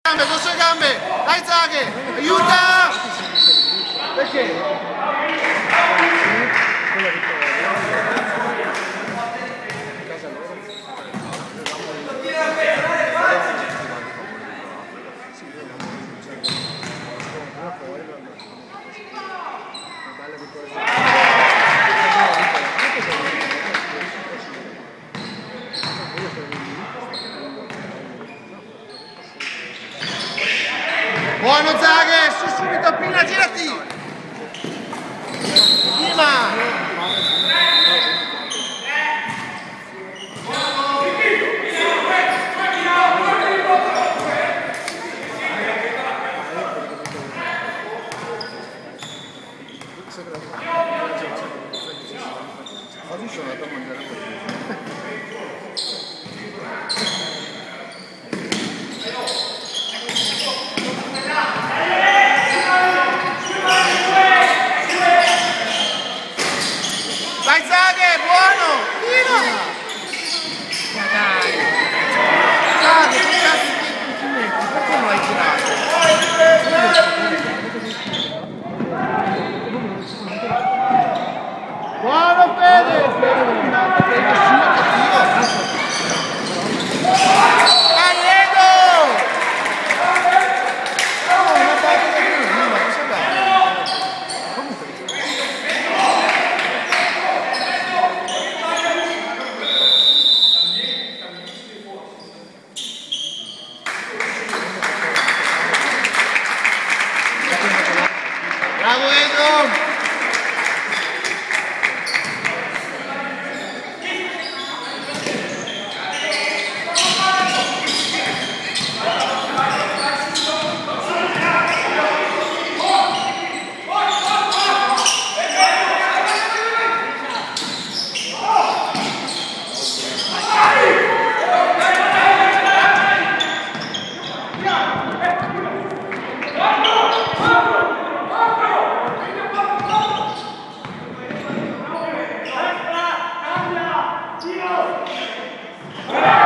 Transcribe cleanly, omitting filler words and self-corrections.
Gambe, non sue gambe, dai Zaghe, aiuta! Perché? Buono Zaghe, su subito appena, girati! Prima! Oggi sono andato a mangiare un Vai Zaghe, buono! Tira! Ma dai! Zaghe, che cazzo ti metti? Perché non hai tirato? Buono Fede! Bravo Edo! Tiro!